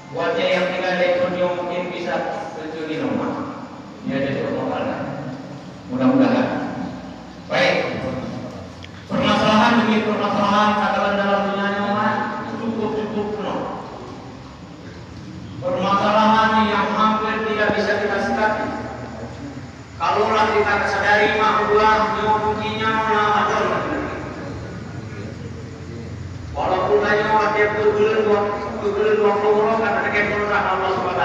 Buatnya yang tinggal di Borneo mungkin bisa terjadi nomor. Ya ada normal. Mudah-mudahan. Baik. Permasalahan demi permasalahan katakan dalam dunia nyawa cukup penuh. Permasalahan yang hampir tidak bisa kita sikapi. Kalaulah kita kesadari makhluklah nyawa kuncinya ada. Walaupun hanya dia bergelut karena kemuliaan Allah SWT,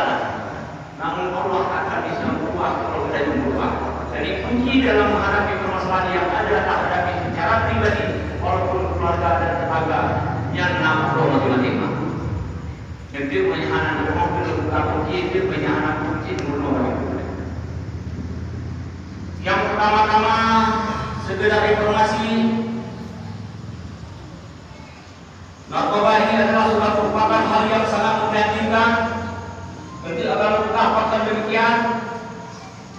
namun Allah akan bisa berubah kalau kita berubah. Jadi kunci dalam menghadapi permasalahan yang ada tak hadapi secara pribadi, walaupun keluarga dan tetangga yang nama rahmatullah. Jadi banyak anak rumah belum buka kunci, itu banyak anak kunci belum. Yang pertama-tama sekedar informasi. Narkoba ini adalah sudah merupakan hal yang sangat memprihatinkan. Nanti akan mendapatkan demikian.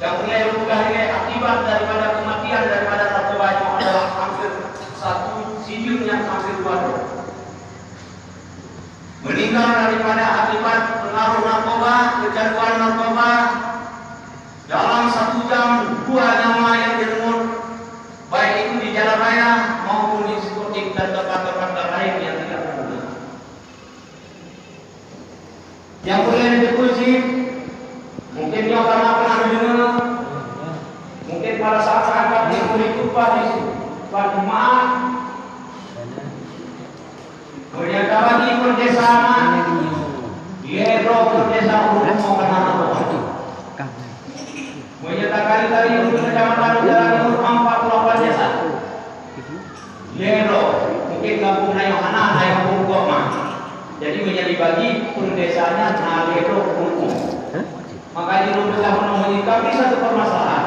Yang mulai berbagai akibat daripada kematian daripada narkoba itu adalah hampir satu sijil yang hampir dua. Meninggal daripada akibat pengaruh narkoba, kecanduan narkoba. Dalam 1 jam 2 nyawa yang direnggut, baik itu di jalan raya maupun di diskotik dan tempat-tempat lain yang tidak berguna. Yang boleh dikunci, mungkin dia karena pernah dengar, mungkin pada saat-saat dia berikut di Jumat, ternyata lagi perdesaan, dia perdesaan umum karena narkoba. Menyatakan kali-kali untuk kecamatan Jalan 48 desa. Lero, mungkin kampung Nayohana, Nayohukoma. Jadi menjadi bagi pun desanya Nalero Hukum. Maka di rumah telah menyikapi satu permasalahan.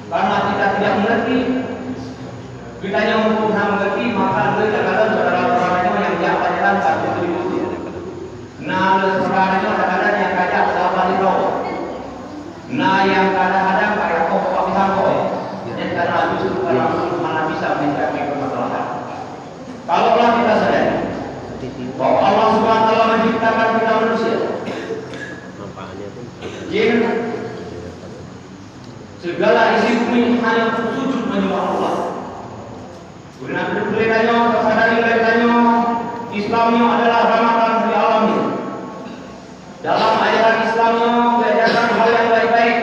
Karena kita tidak mengerti, kita yang mengerti, maka kadang-kadang saudara-saudaranya yang jalan satu ribu. Nah, saudaranya kadang-kadang yang kajak berapa di bawah. Nah, yang kadang-kadang kayak kok sampai dan karena justru karena mana bisa mencapai permasalahan. Kalaulah kita sadari bahwa Allah Subhanahu wa taala menciptakan kita manusia, jin, segala isi bumi hanya sujud menyembah Allah. Benar beritanya, tersadari beritanya, Islamnya adalah rahmatan lil alamin. Dalam ajaran Islamnya diajarkan hal yang baik-baik.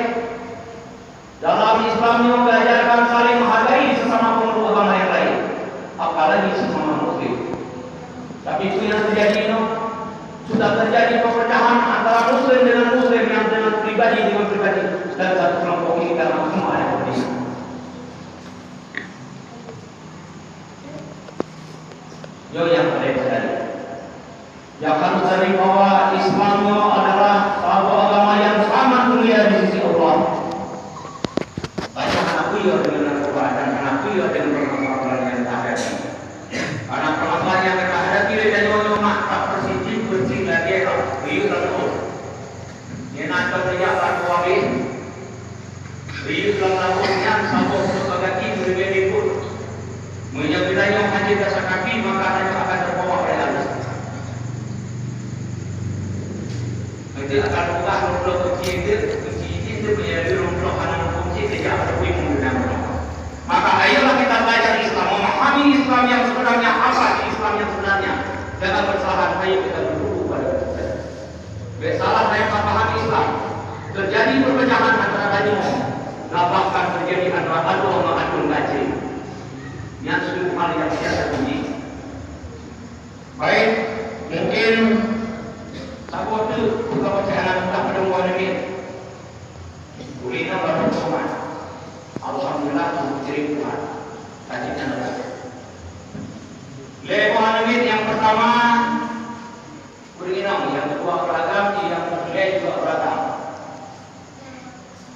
Dalam Islamnya diajarkan saling menghargai sesama pemeluk agama yang lain, apalagi sesama muslim. Tapi itu yang terjadi sudah terjadi perpecahan antara muslim dengan muslim, yang dengan pribadi dengan pribadi, dan satu kelompok ini karena semua ada kepentingan. Yo yang paling sadari, yang harus sadari bahwa Islamnya adalah satu agama yang sangat mulia di sisi Allah. Banyak anak beliau dengan narkoba dan anak beliau dengan permasalahan yang tak ada. Karena permasalahan yang kita hadapi dari ulama tak bersih lagi beliau lalu. Dia nak kerja narkoba beliau lalu yang satu kaki berbeda pun. Menyebutnya haji dasar kaki maka hanya akan terbawa oleh Allah. Nanti akan buka rumah kunci itu menjadi rumah anak kunci tidak ada bingung dengan rumah. Maka ayolah kita belajar Islam, memahami Islam yang sebenarnya apa di Islam yang sebenarnya. Jangan bersalah, ayo kita berguru pada kita. Bersalah saya paham Islam. Terjadi perpecahan antara kaum, bahkan terjadi antara adu sama adu gaji. Yang sungguh hal yang biasa bunyi. Baik, mungkin sahabat itu buka percayaan kita pada buah ini. Kulina baru soman. Alhamdulillah ciri Tuhan. Kajian adalah. Lebuhan ini yang pertama kulina, yang kedua beragam, yang ketiga juga beragam.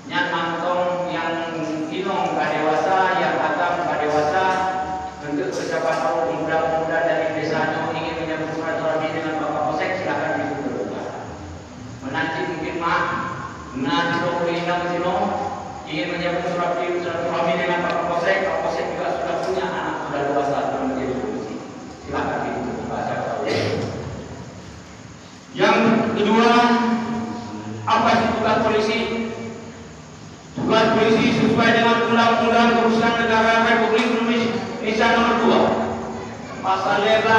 Yang nangtong, yang inong kadewasa, yang agam kadewasa. Untuk persiapan tahun pemuda-pemuda dari desanya ingin menyambut silaturahmi dengan Bapak Posek, silakan dibuka. Menanti mungkin nanti ingin menyambut silaturahmi dengan Bapak Posek juga sudah punya anak sudah dewasa dan menjadi polisi. Silakan dibuka. Yang kedua, apa sih tugas polisi? Tugas polisi sesuai dengan Undang-Undang Kerusuhan Negara Republik Indonesia Nomor 2. Pasalnya,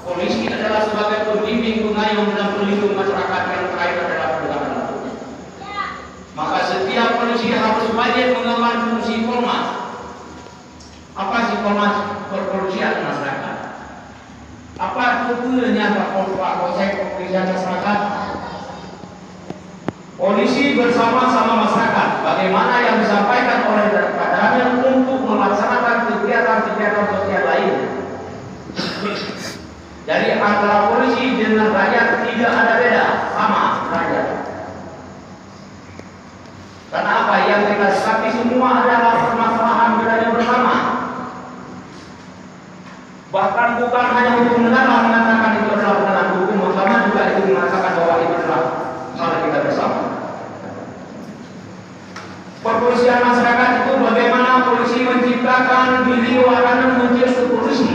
polisi adalah sebagai pembimbing, pengayom dan pelindung masyarakat yang terkait adalah penegakan hukum. Maka setiap polisi harus wajib mengemban fungsi Polmas. Apa sih Polmas? Perpolisian masyarakat. Apa tujuannya Pak Polsek Kepolisian Masyarakat? Polisi bersama-sama masyarakat, bagaimana yang disampaikan oleh Pak Daniel untuk melaksanakan kegiatan-kegiatan sosial lain. Jadi antara polisi dengan rakyat tidak ada beda, sama rakyat. Karena apa yang kita sikapi semua adalah permasalahan budaya bersama. Bahkan bukan hanya hukum negara mengatakan itu adalah penegakan hukum, mahkamah juga itu mengatakan bahwa itu adalah salah kita bersama. Perpolisian masyarakat itu bagaimana polisi menciptakan diri warna muncul polisi.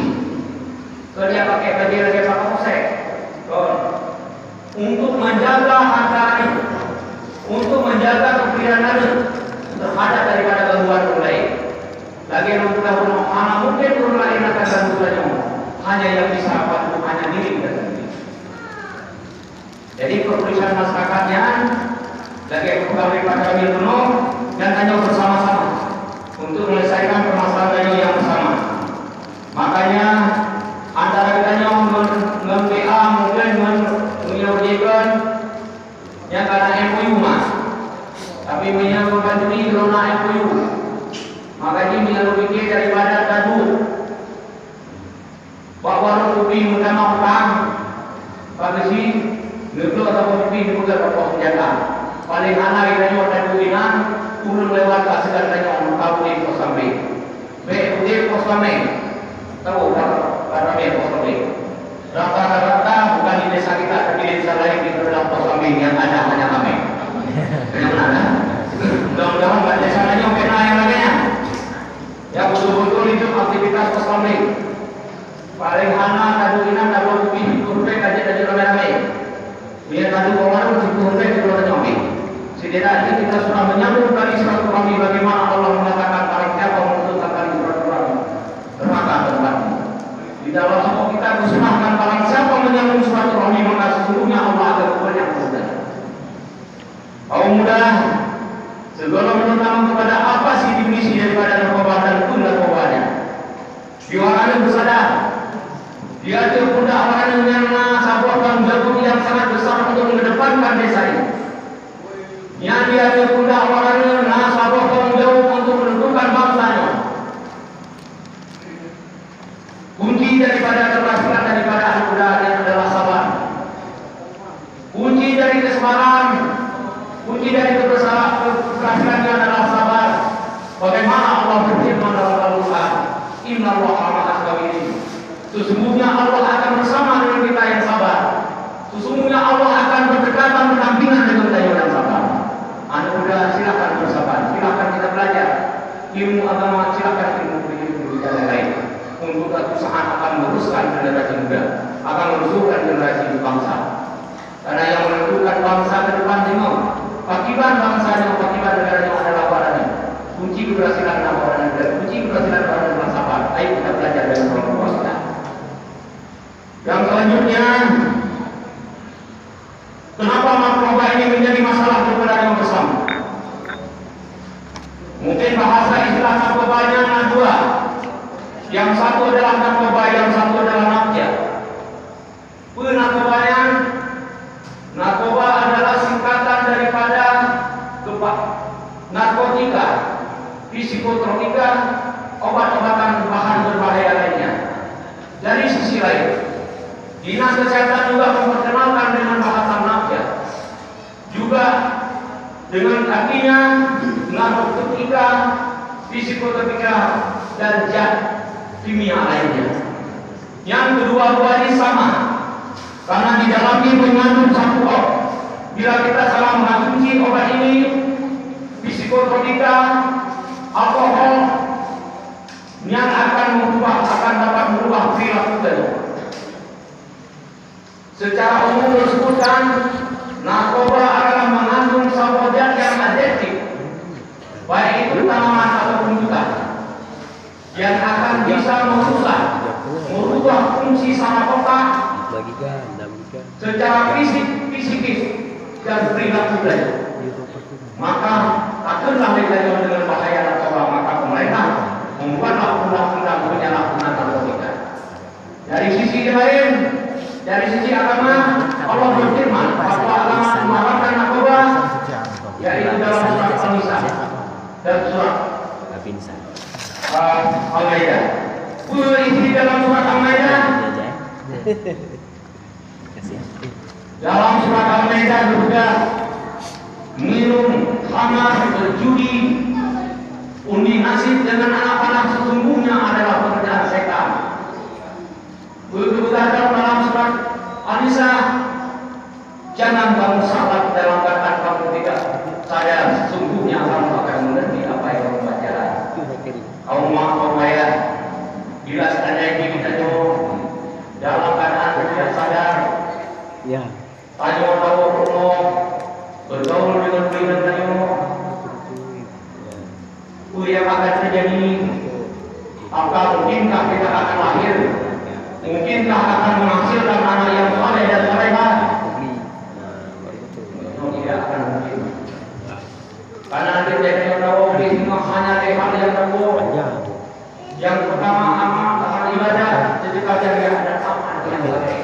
Kerja pakai baju lagi Pak Polsek. Untuk menjaga harga itu, untuk menjaga kepribadian terhadap daripada gangguan orang lain. Lagi yang kita mana mungkin orang lain akan gangguan hanya yang bisa bantu hanya diri kita sendiri. Jadi perpolisian masyarakatnya lagi pegawai pada penuh dan hanya bersama-sama untuk menyelesaikan permasalahan yang bersama. Makanya antara kitanya mem-PA mungkin menyelesaikan yang karena MOU mas, tapi menyalurkan ini karena MOU. Makanya menyalurkan daripada tadu bahwa rupi utama utang pada si itu atau rupi juga pokok senjata. Paling anak kitanya ada duinan turun lewat kasih katanya orang tahu di pos sampai. BUD pos sampai tahu karena dia pos sampai. Rata-rata bukan di desa kita, tapi di desa lain di dalam pos sampai yang ada hanya kami. Yang mana? Mudah-mudahan nggak desa lain yang kena yang lainnya. Ya betul-betul itu aktivitas pos sampai. Paling anak ada duinan ada rupi turun aja dari ramai-ramai. Dia tadi orang itu di luar nyambi. Setidaknya kita sudah menyambung tadi silaturahmi bagaimana Allah mengatakan barang siapa memutuskan silaturahmi neraka tempatnya. Di dalam semua kita disunahkan barang siapa menyambung silaturahmi maka sesungguhnya Allah akan banyak mudah. Kaum muda, segala menentang kepada apa sih definisi daripada narkoba dan pun narkobanya. Diwakili bersadar. Dia terpunda orang yang sabar dan jagung yang sangat besar untuk mengedepankan desa ini. Yang dia terpunda orang yang sabar dan jauh untuk menentukan bangsanya. Kunci daripada keberhasilan daripada anak muda adalah sabar. Kunci dari kesabaran, kunci dari keberhasilannya adalah sabar. Bagaimana Allah berfirman dalam Al-Quran, Inna Allah ma'as sabirin. Sesungguhnya Allah akan bersama dengan kita yang sabar. Sesungguhnya Allah akan berdekatan berdampingan dengan kita yang sabar. Anak muda silakan bersabar, silakan kita belajar ilmu agama, silakan ilmu yang lain. Untuk usaha akan meluruskan generasi muda, akan meluruskan generasi bangsa. Karena yang menentukan bangsa ke depan timur, akibat bangsa dan akibat negara yang adalah warna. Kunci keberhasilan warna dan kunci keberhasilan warna adalah sabar. Ayo kita belajar dari orang tua kita. Yang selanjutnya, kenapa narkoba ini menjadi masalah kepada yang bersama? Mungkin bahasa istilah narkobanya ada dua. Yang satu adalah narkoba, yang satu adalah nafya. Penarkobanya, narkoba adalah singkatan daripada narkotika, psikotropika, obat-obatan bahan berbahaya lainnya. Dari sisi lain, Dinas Kesehatan juga memperkenalkan dengan bahasa nafya. Juga dengan artinya narkotika, psikotropika, dan zat kimia lainnya. Yang kedua-duanya sama, karena di dalamnya mengandung satu obat. Bila kita salah mengonsumsi obat ini, psikotropika, alkohol, yang akan dapat merubah perilaku kita. Secara umum disebutkan narkoba adalah mengandung zat yang adiktif, baik itu tanaman ataupun hutan, yang akan bisa merusak, merubah fungsi saraf otak secara fisikis dan perilaku belajar. Maka takkanlah belajar dengan bahaya narkoba, maka pemerintah membuatlah undang-undang penyalahgunaan narkotika. Dari sisi lain, dari sisi agama, Allah berfirman bahwa agama melarang narkoba, yaitu dalam surat Al-Nisa dan surat Al-Maidah. Berisi dalam surat Al-Maidah. Dalam surat Al-Maidah juga minum, khamar, berjudi, undi nasib dengan anak-anak sesungguhnya adalah pekerjaan setan. Begitu dalam surat An-Nisa, jangan kamu salat dalam keadaan kamu tidak sadar, sesungguhnya kamu akan mengerti apa yang kamu baca. Kaum ayah, bila seandainya kita dalam keadaan tidak sadar, tanya tahu bergaul dengan pilihan tanya, yang akan terjadi, apakah mungkinkah kita akan lahir? Mungkinkah akan menghasilkan anak yang saleh dan salehah? Tidak akan mungkin. Karena dia tahu di sini hanya hal yang tahu. Yang pertama amal ibadah, ketika dia ada amal yang baik.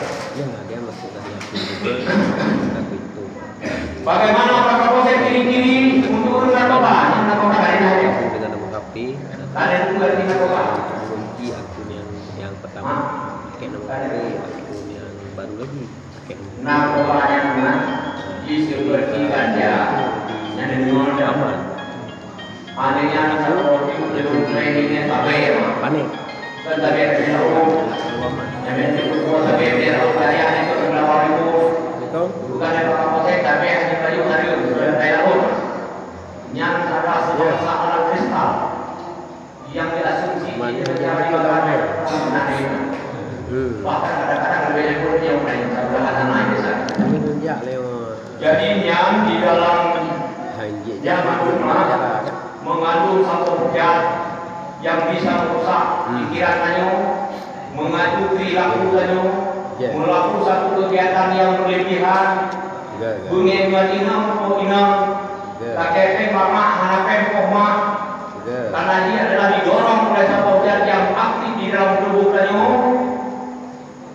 Bagaimana apakah proses ciri-ciri untuk narkoba? Yang narkoba dari ada juga di narkoba. Yang pertama pakai nomor HP, akun yang baru lagi pakai nomor. Narkoba yang mana? Seperti ganja yang dengan aman. Anehnya kalau belum trainingnya tabe ya. Panik. Kan tabe dia tahu. Yang itu tabe dia tahu karya itu berapa ribu. Betul. Bukan yang proses tabe hanya kayu hari kayak laut. Yang ada sebangsa alam kristal yang diasumsi menjadi bagian dari bahkan kadang-kadang lebih buruk yang lain sebelahan lain di sana. Jadi yang di dalam zaman umat mengandung satu zat yang bisa merusak pikiran kanyo, mengandung perilaku kanyo, melakukan satu kegiatan yang berlebihan, bunyi inam atau inam, kakek mama, anak koma, karena dia adalah didorong oleh satu zat yang aktif di dalam tubuh kanyo,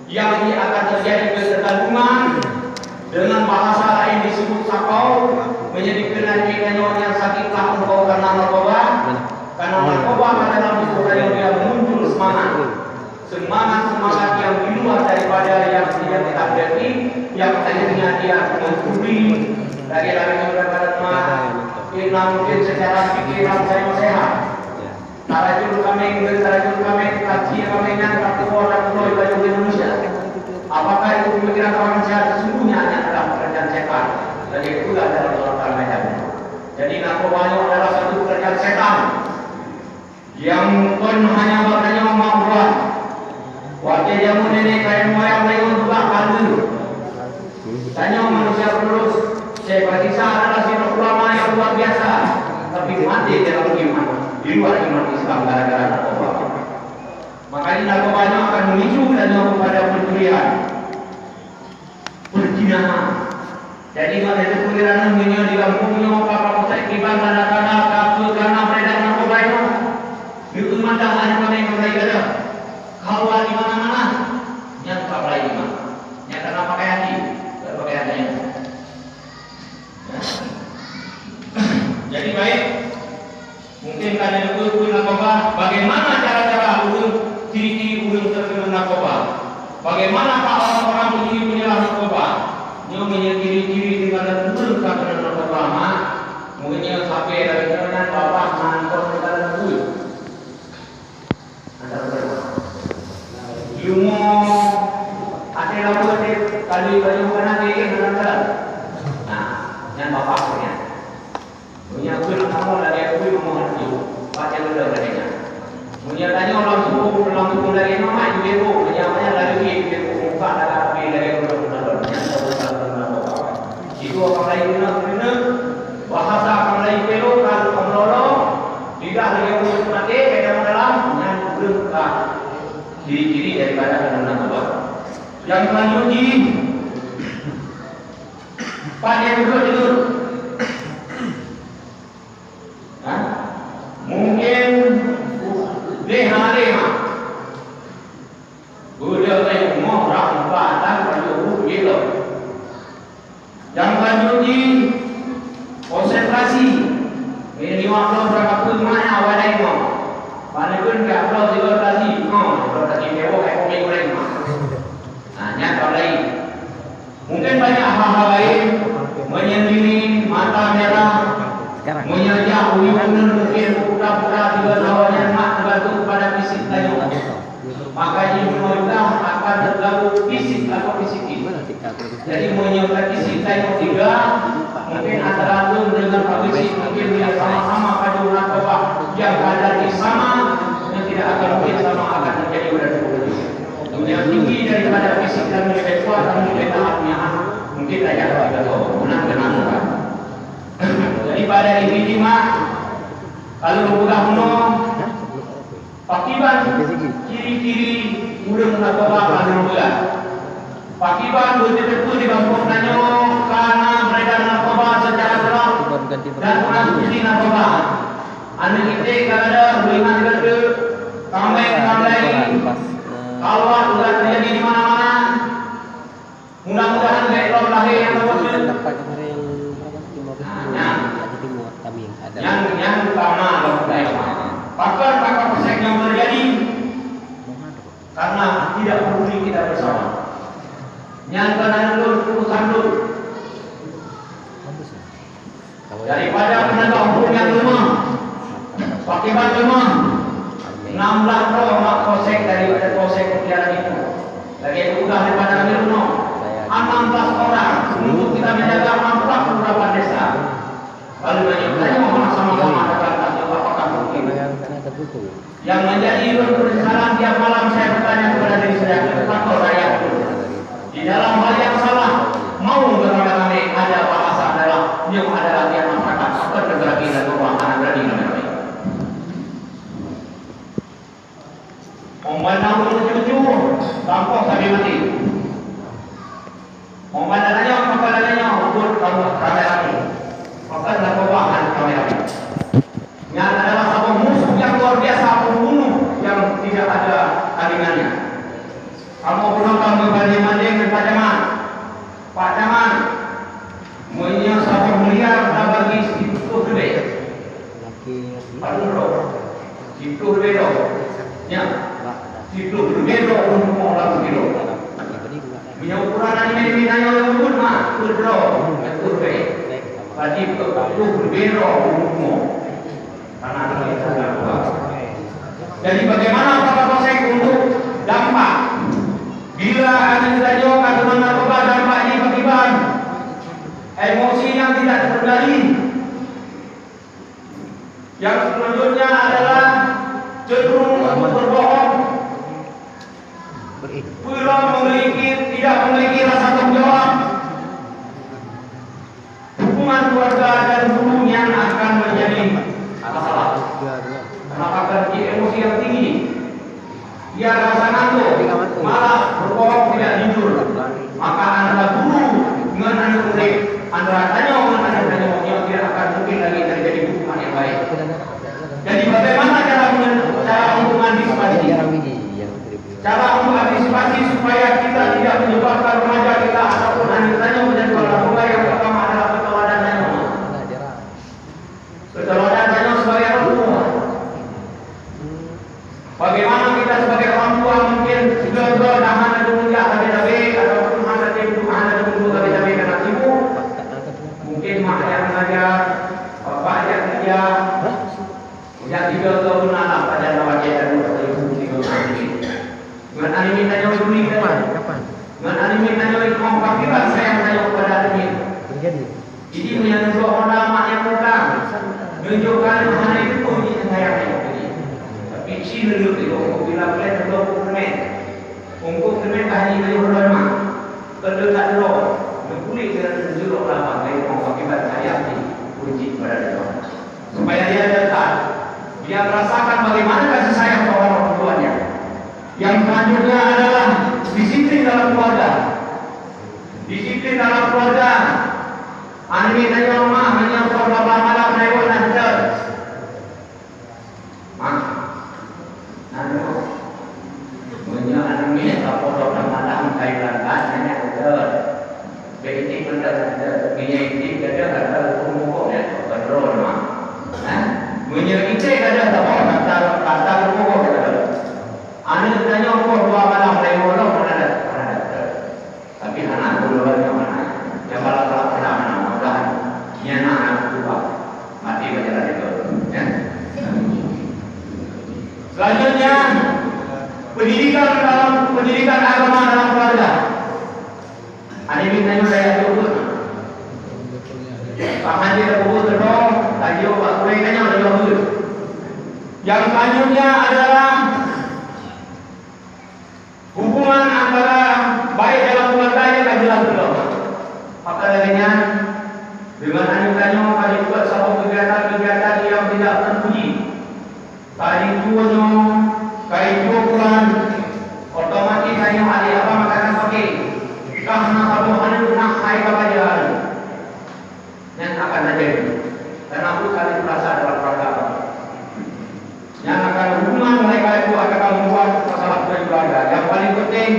yang ini akan terjadi ketergantungan. Dengan bahasa lain disebut sakau, menjadi kenaikan yang sakitlah engkau karena narkoba. Karena narkoba adalah tubuh yang muncul semangat yang di luar daripada yang tidak kita berarti, yang akhirnya dia mencuri lagi-lagi daripada mungkin secara pikiran saya sehat. Tarajul kami kaji kami yang keluar dan keluar dari Indonesia. Apakah itu pemikiran orang sehat? Sesungguhnya adalah pekerjaan setan. Dan itulah dalam surat Al-Maidah. Jadi narkoba adalah satu pekerjaan setan yang pun hanya bertanya membuat wakil jamu nenek kain moyang mereka untuk kalu. Tanya manusia terus. Saya berkisah adalah sifat ulama yang luar biasa, tapi mati dalam iman, di luar iman Islam gara-gara narkoba. Makanya narkobanya akan memicu dan kepada pencurian, perzinahan. Jadi kalau itu pengiran minyak di kampungnya, apa pusat kiban tanda-tanda kapsul karena beredar narkoba itu mandangan yang mulai ada. Kalau di mana-mana, yang tak lagi mana? Yang karena pakaian ini, pakaiannya. Jadi baik, mungkin karena itu narkoba. Bagaimana cara-cara ciri-ciri ulun terkena narkoba? Bagaimana orang-orang begini menyerah narkoba? Dia punya ciri-ciri dengan ulun terkena narkoba, mungkin sampai dari jalan bapak ngantor negara negeri. Anda berapa? Ilmu ada lalu kali mana dia berada? Nah, yang bapak punya. Punya ulun kamu lagi aku mau maju. Baca dulu mereka. Punya tanya orang suku dari mana ibu punya lagi muka dari yang itu Itu akan lain guna bahasa akan lain pelo kalau kamlolo tidak lagi urus mati kadang dalam yang berka ciri-ciri daripada kenal Allah. Yang selanjutnya pada duduk mungkin leha-leha Buddha kayak mau orang batang pada gitu. Yang selanjutnya konsentrasi. Ini waktu berapa pun mana wadai mau. Pada pun tak tahu juga tadi. Tadi mewah kayak kopi goreng mah. Nah, kalau lain. Mungkin banyak hal-hal lain menyendiri, mata merah, menyajak uyunan mungkin pura-pura juga lawannya mak tergantung pada fisik tayo. Maka juga akan terganggu fisik atau psikis. Jadi menyebabkan fisik tayo tiga mungkin antara itu dengan fisik mungkin dia sama-sama pada narkoba yang kadarnya sama dan tidak akan mungkin sama akan menjadi berat yang tinggi daripada fisik dan lebih kuat dan lebih tahapnya mungkin tidak ada menang-menang. Jadi pada ini mah kalau mudah menolong pakiban ciri-ciri urang narkoba kan mula. Pakiban betul-betul di bangkok nanyo karena beredar narkoba secara terang dan konsumsi narkoba. Anu kita kada hubungan dengan kamai kalau sudah terjadi di mana-mana. Mudah-mudahan lekor lahir yang terwujud. Yang utama pakar pesek yang terjadi karena tidak peduli kita bersama. Yang kena dulu urusan dulu. Daripada penegak hukum yang lemah, pakiban lemah, 16 orang kosek daripada kosek penjara itu. Lagi mudah daripada Mirno. 16 orang untuk kita menjaga 4 beberapa desa. Lalu banyak sama-sama datang apakah mungkin yang menjadi persoalan tiap malam saya bertanya kepada diri saya atau rakyat di dalam hal yang salah mau beramai-ramai ada bahasa dalam yang ada latihan masyarakat apa negara kita keuangan berani kami memandang lucu-lucu tampok sampai mati memandangnya untuk kamu ramai-ramai maka keuangan kami yang adalah satu musuh yang luar biasa pembunuh yang tidak ada tandingannya. Kamu pulang berbanding-banding dengan Pak Caman punya 1 miliar bagi itu gede. Aduh, itu gede ya, itu gede untuk orang kilo. Punya ukuran ini yang pun mah itu gede. Berarti itu gede umummu. Jadi bagaimana Pak Kapolsek untuk dampak bila ada saja kandungan narkoba dampak ini pakiban emosi yang tidak terkendali. Yang selanjutnya adalah cenderung untuk berbohong, tidak memiliki rasa tanggung jawab. Hubungan keluarga dan guru yang akan menjadi masalah. Kenapa terjadi emosi yang tinggi? Dia rasa ngantuk, malah berbohong tidak jujur. Maka antara guru dengan anak murid, antara tanya yang tidak akan mungkin lagi terjadi hubungan yang baik. Jadi bagaimana cara untuk antisipasi? Cara untuk antisipasi supaya kita tidak menyebabkan remaja kita ataupun anak-anaknya menjadi narkoba yang pertama adalah keteladanan. Keteladanan sebagai orang tua. Bagaimana kita sebagai orang tua mungkin juga nahan ada mulia tabe-tabe ataupun ada temu tabe-tabe karena sibuk. Mungkin mak yang mengajar, bapak yang kerja, yang juga kebenaran pada wajah dan ibu juga nanti. Dengan anime tanya dulu kapan? Dengan anime tanya mau pakiran saya tanya kepada anime. Jadi menyentuh orang mak yang muda, menunjukkan mana itu ini saya tapi sini dulu itu bila kalian dulu permen, untuk permen hanya dari orang mak, terdekat dulu, berkulit dengan jeruk lapang. disiplin dalam keluarga. Ani tayo rumah hanya beberapa malam lewat nanti. Nano, punya anak ini tak bodoh malam Thailand hanya ada. Begitu benar ada, punya ini ada umumnya kontrol mah. Punya itu ada tak bodoh kata umum ada. Anak tanya umur 2 malam lewat mana ada. Tapi anak dulu yang mana? Yang malam nya anak tua mati berjalan itu ya. Selanjutnya pendidikan agama dalam keluarga. Ada bintangnya saya jemput. Paman dia jemput terus, tajuk pak kuliahnya udah jemput. Yang selanjutnya adalah hubungan antara baik dalam keluarga yang jelas belum. Apa lainnya? Dengan anjurannya kali buat satu kegiatan-kegiatan yang tidak terpuji. Kali tuanya, kali pulang, otomatis hanya ada apa makanan pakai. Karena kalau anda nak hai kabajan, yang akan terjadi. Karena aku kali merasa dalam keluarga. Yang akan hubungan mereka itu akan membuat masalah keluarga. Yang paling penting,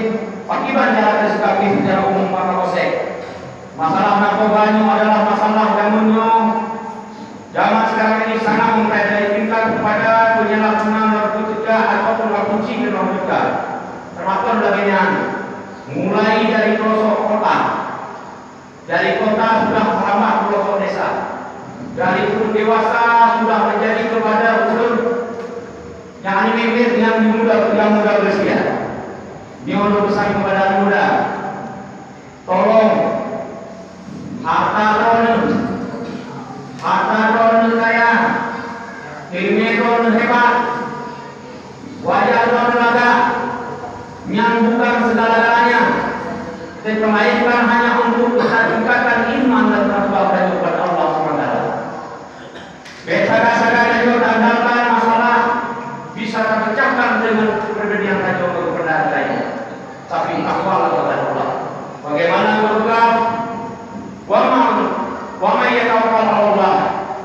akibat jalan sikapi secara umum para kosek. Masalah narkobanya adalah masalah zamannya. Zaman sekarang ini sangat memprioritaskan kepada penyalahgunaan narkotika ataupun konsumsi narkotika. Termasuk lainnya, mulai dari pelosok kota. Dari kota sudah merambah ke pelosok desa. Dari umur dewasa sudah menjadi kepada umur yang animir yang muda berusia. Dia untuk pesan kepada muda. Tolong harta ron saya, ilmu ron hebat, wajah ron laga, yang bukan segala-galanya, dan melainkan hanya untuk meningkatkan iman dan takwa kepada Allah SWT. Beda-beda juga andalkan masalah bisa terpecahkan dengan perbedaan tajam kepada lainnya, tapi takwa kepada Allah. Bagaimana berdoa? Wa may yatawakkal 'ala Allah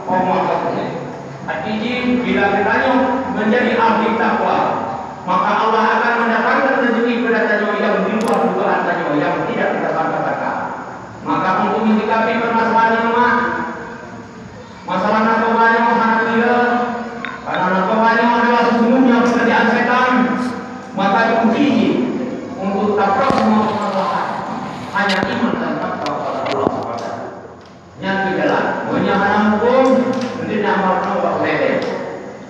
fa huwa hasbuh. Artinya bila kita menjadi ahli takwa, maka Allah akan mendatangkan rezeki kepada yang di luar dugaan yang tidak kita sangka-sangka. Maka untuk menyikapi permasalahan ini masalah narkobanya sangat gila. Karena narkobanya adalah sesungguhnya pekerjaan setan. Maka diuji untuk takwa semua permasalahan hanya iman dan takwa kepada Allah. Yang berjalan, punya anak hukum, nanti nama orang lele.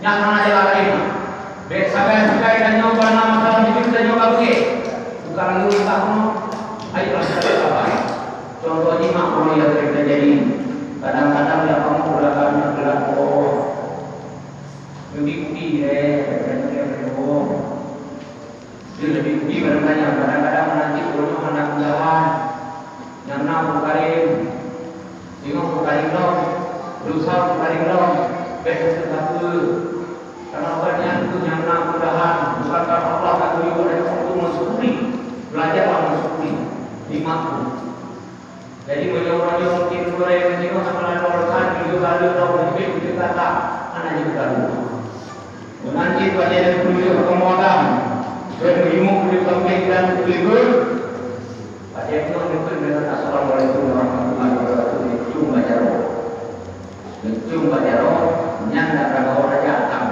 Yang mana jalan lain, sebagai dan nyoba nama masalah hidup dan nyoba begini. Bukan lu tahu, ayo kita sabar. Contohnya makmur yang terjadi. Kadang-kadang ya kamu belakangnya gelap lebih putih dia lebih putih barangkali. Kadang-kadang nanti turun anak jalan yang nak karim. Tengok berkaring dong, berusaha berkaring dong, besok terdapat. Karena banyak itu yang nak mudahan, bukan karena Allah kata dia ada untuk mensyukuri, belajarlah mensyukuri, nikmatku. Jadi banyak mungkin orang yang tengok sama orang juga ada orang lebih kata, anak juga ada. Nanti pada yang kuliah kemudian, dan menyimak kuliah sampai dan kuliah, pada yang menyimak dengan assalamualaikum warahmatullahi wabarakatuh. Mencium bajaro nyanda kalau raja atam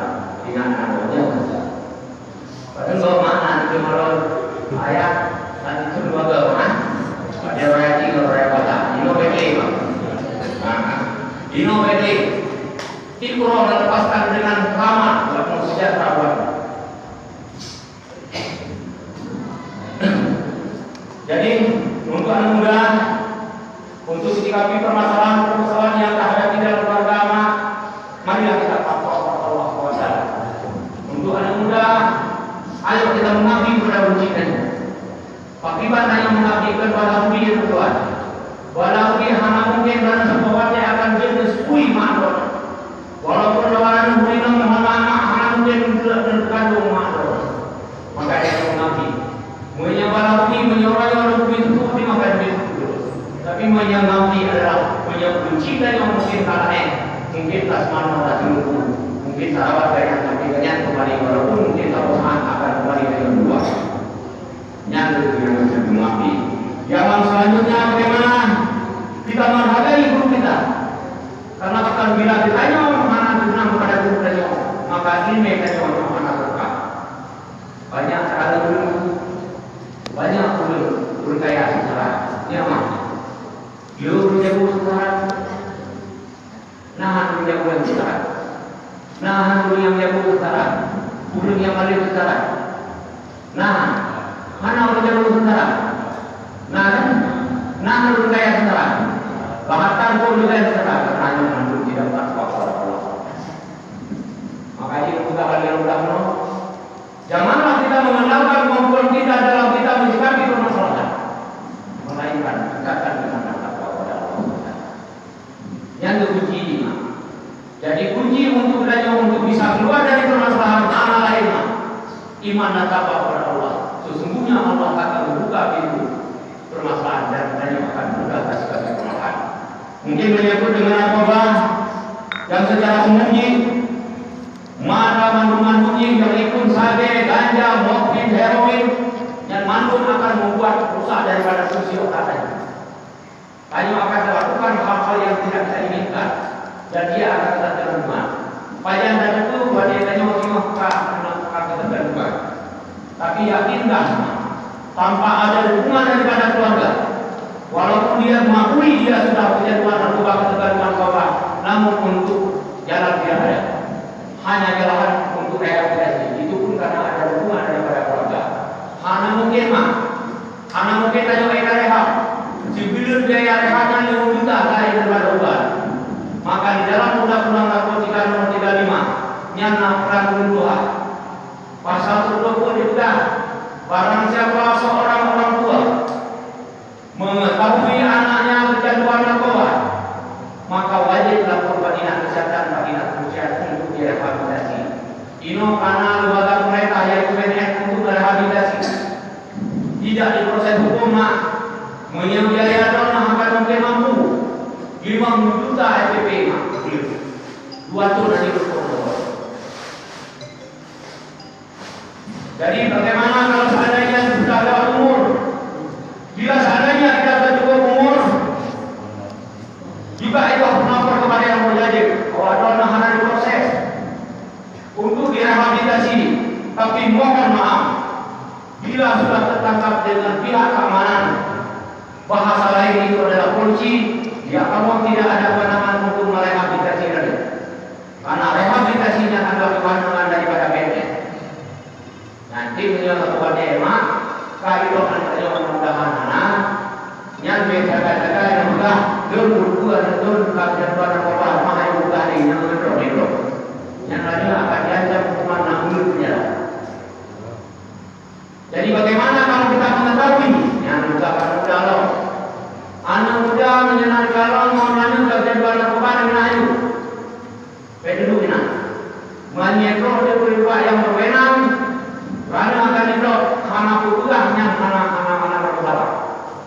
dengan anaknya. Padahal bawa mana itu malah ayat dan itu dua agama. Pada raya tinggal raya kota. Ino beli bang. Ino beli. Tikro melepaskan dengan ramah buat sejahtera buat. Jadi untuk anak muda, untuk menyikapi permasalahan yang terhadap dalam beragama, marilah kita takwa kepada Allah SWT. Untuk anak muda, ayo kita mengabdi kepada wujudnya. Akibat hanya mengabdikan pada wujud yang Tuhan. Walau dia hanya mungkin dan sebabnya akan jenis kui makhluk. Walaupun lawan hubungan hanya mungkin Tapi menyangkapi adalah kunci dan yang mungkin kalahnya, mungkin tasman tak dulu, mungkin sahabat yang sampingnya kembali walaupun mungkin sahabat akan kembali dengan dua. Yang lebih mengapi. Yang selanjutnya bagaimana kita menghargai guru kita? Karena akan bila ditanya mana benar kepada guru kita, maka ini mereka untuk anak berkah. Banyak sekali guru, banyak guru kaya secara nyaman. Guru jago secara, nah guru jago yang secara, nah guru yang jago secara, guru yang paling secara, nah mana guru jago secara, nah guru kaya secara, bahkan guru kaya secara, karena guru tidak bertakwa kepada Allah. Maka ini kita kalian udah janganlah kita mengandalkan kemampuan kita dalam kita menyikapi permasalahan, melainkan tingkatkan dengan takwa kepada Allah. Yang kunci ini, jadi kunci untuk belajar untuk bisa keluar dari permasalahan mana lainnya, iman dan takwa kepada Allah. Sesungguhnya Allah akan membuka pintu permasalahan dan hanya akan mudah segala permasalahan. Mungkin menyebut dengan narkoba yang secara umumnya mana mandung-mandungnya yang ikut sabe, ganja, morfin, heroin, yang mandung akan membuat rusak daripada fungsi otaknya. Hanya akan melakukan hal-hal yang tidak kita inginkan dan dia akan tetap terluka. Payah dan itu buat dia tanya akan tetap terluka. Tapi yakinkan tanpa ada dukungan daripada keluarga, walaupun dia mengakui dia sudah kejatuhan narkoba ketergantungan narkoba, namun untuk jalan dia ada. Hanya jalan untuk rehabilitasi, itu pun karena ada dukungan daripada keluarga. Hanya mungkin tanya mereka rehab, sebelum biaya rehabnya 5 juta kali daripada obat. Maka di dalam Undang-Undang Narkotika Nomor 35, nyana peraturan Tuhan, pasal 20 dibuka, barang siapa seorang orang tua mengetahui anaknya kecanduan narkoba, maka wajib laporkan dinas kesehatan bagi dinas kesehatan untuk direhabilitasi. Ino karena lembaga pemerintah yaitu BNN untuk direhabilitasi tidak diproses hukum menyediakan dana akan mungkin mampu 5 juta SPP 2 tahun dari berkorban. Jadi bagaimana kalau seandainya sudah ada umur? Bila seandainya tidak ada cukup umur, juga itu melapor kepada yang berwajib bahwa dana hanya diproses untuk direhabilitasi. Tapi mohon maaf, bila sudah tertangkap dengan pihak keamanan, bahasa lain itu adalah polisi, ya kalau tidak ada kewenangan untuk merehabilitasi lagi, karena rehabilitasinya adalah kewenangan daripada BNN. Nanti menyebabkan emak kaidokan saja mudah-mudahan yang biasa-biasa yang sudah berdua dan kajian pada orang mahal juga yang berdua yang tadi akan diancam hukuman 6 bulan penjara. Jadi bagaimana kalau kita mengetahui yang juga anak muda menyenang galon mau lanjut kajian pada narkoba dengan ayu dulu ini menyetro dia berubah yang berwenang karena akan diblok anak putugahnya anak bersalah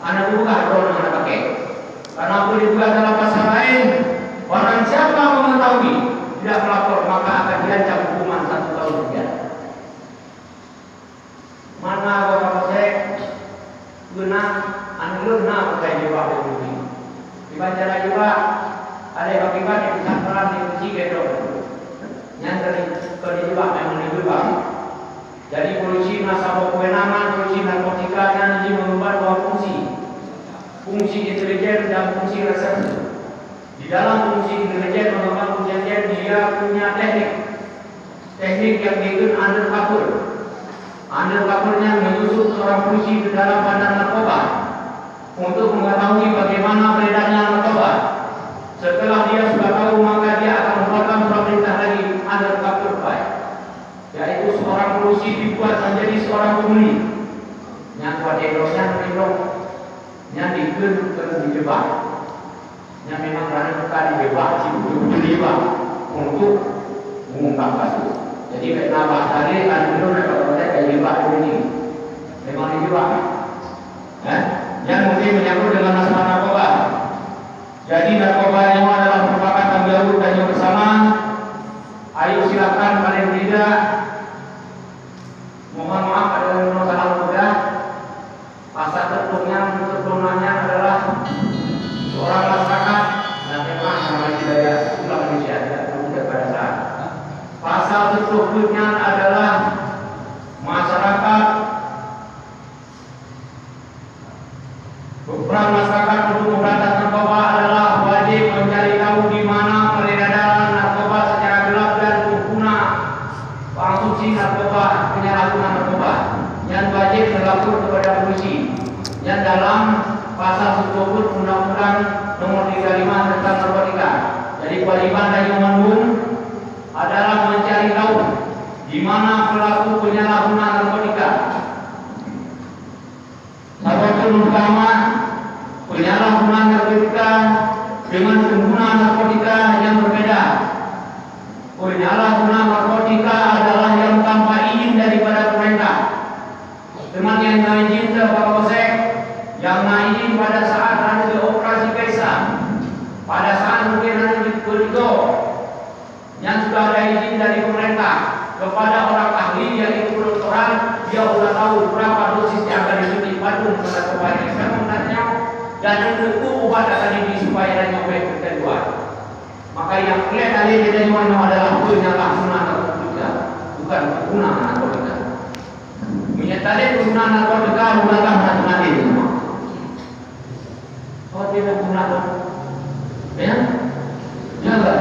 anak putugah drone anak pakai karena boleh juga dalam pasal lain orang siapa mengetahui tidak melapor maka akan diancam hukuman 1 tahun penjara. Mana bapak saya guna angguna pakai jiwa ini dibaca juga ada yang akibat yang santaran di kunci gedor yang dari kediwa memang dijual. Jadi polisi nasabah kewenangan polisi narkotika yang ini mengubah 2 fungsi intelijen dan fungsi reserse. Di dalam fungsi intelijen mengembang fungsi intelijen dia punya teknik yang disebut undercover. Undercovernya menyusup seorang polisi ke dalam bandar narkoba untuk mengetahui bagaimana beredarnya narkoba. Setelah dia sudah tahu maka dia akan membuatkan surat perintah lagi undercover file, yaitu seorang polisi dibuat menjadi seorang pembeli. Yang kuat yang dijebak, yang memang karena kita dijebak, dijebak untuk mengungkap kasus. Jadi kenapa tadi kan dulu mereka dijebak ini, memang dijebak. Yang mungkin menyangkut dengan masalah narkoba. berikutnya adalah masyarakat. Peran masyarakat untuk memberantas narkoba adalah wajib mencari tahu di mana peredaran narkoba secara gelap dan pengguna konsumsi narkoba, penyalahgunaan narkoba, yang wajib melapor kepada polisi. Yang dalam pasal 10 Undang-Undang Nomor 35 tentang narkotika. Jadi kewajiban dari Umum adalah mencari tahu di mana pelaku penyalahgunaan narkotika. Satu utama penyalahgunaan narkotika dengan penggunaan narkotika yang berbeda. Penyalahgunaan narkotika adalah yang tanpa izin daripada pemerintah. Teman yang izin terpaksa yang izin pada saat ada di operasi Kaisar, pada saat mungkin ada di Koridor, yang sudah ada izin dari pemerintah kepada orang ahli yaitu kedokteran, dia sudah tahu berapa dosis yang akan disuntik Bandung pada obat eksperimennya dan tentu obat akan dibeli supaya ada obat kedua. Maka yang kelihatan tadi dari mana adalah penyalahgunaan narkotika, bukan penggunaan narkotika. Menyatakan penggunaan narkotika bukanlah nanti semua. Oh tidak guna, ya? Jangan.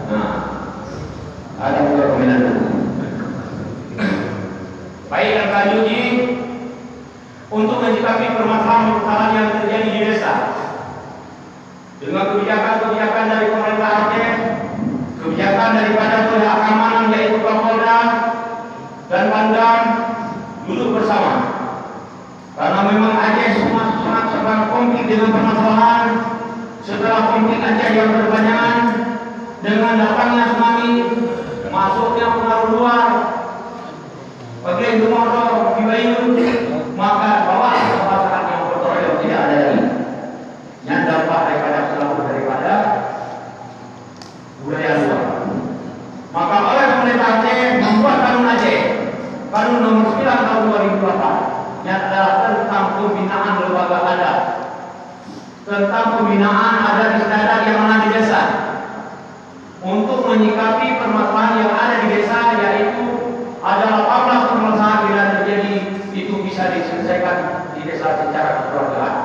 Nah, ada juga komentar. Baik lanjuti untuk menyikapi permasalahan yang terjadi di desa dengan kebijakan-kebijakan dari pemerintah Aceh, kebijakan daripada pihak keamanan yaitu Kapolda dan Pangdam duduk bersama. Karena memang Aceh sangat konflik dengan permasalahan setelah konflik Aceh yang berkepanjangan dengan datangnya tsunami, masuknya pengaruh luar, bagian Komodo, Bibayu, maka bawah masyarakat yang berkoridor tidak ada lagi. Yang dampak daripada budaya luar. Maka oleh pemerintah Aceh membuat Kanun Aceh, Kanun Nomor 9 Tahun 2004, yang adalah tentang pembinaan lembaga adat, tentang pembinaan adat istiadat yang ada di desa, untuk menyikapi permasalahan yang ada di desa, yaitu ada 18 permasalahan bila terjadi itu bisa diselesaikan di desa secara kekeluargaan.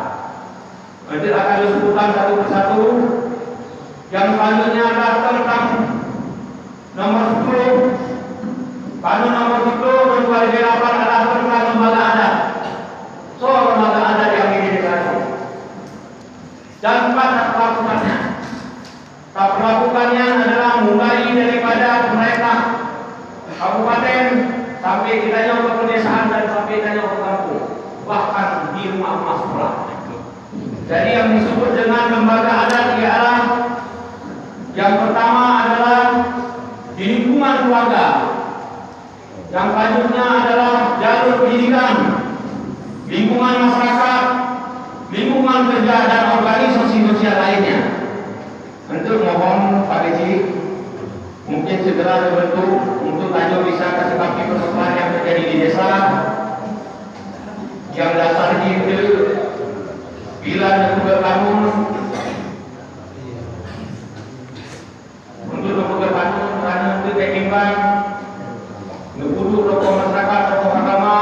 Nanti akan disebutkan satu persatu. Yang selanjutnya adalah tentang nomor 10 Kanun nomor 10 2008 adalah tentang lembaga adat. Soal lembaga adat yang di desa itu. Dan pada pelakukannya. Pelakukannya adalah mulai daripada pemerintah kabupaten sampai kita jauh ke pedesaan dan sampai kita jauh ke kampung, bahkan di rumah-rumah sekolah. Jadi yang disebut dengan lembaga adat ialah yang pertama adalah di lingkungan keluarga, yang selanjutnya adalah jalur pendidikan, lingkungan masyarakat, lingkungan kerja dan organisasi sosial lainnya. Untuk mohon Pak Desi mungkin segera dibentuk untuk lanjut bisa kasih persoalan yang terjadi di desa yang dasarnya itu bila juga kamu untuk lembaga Bandung hanya untuk keimbang ngebutuh tokoh masyarakat, tokoh agama,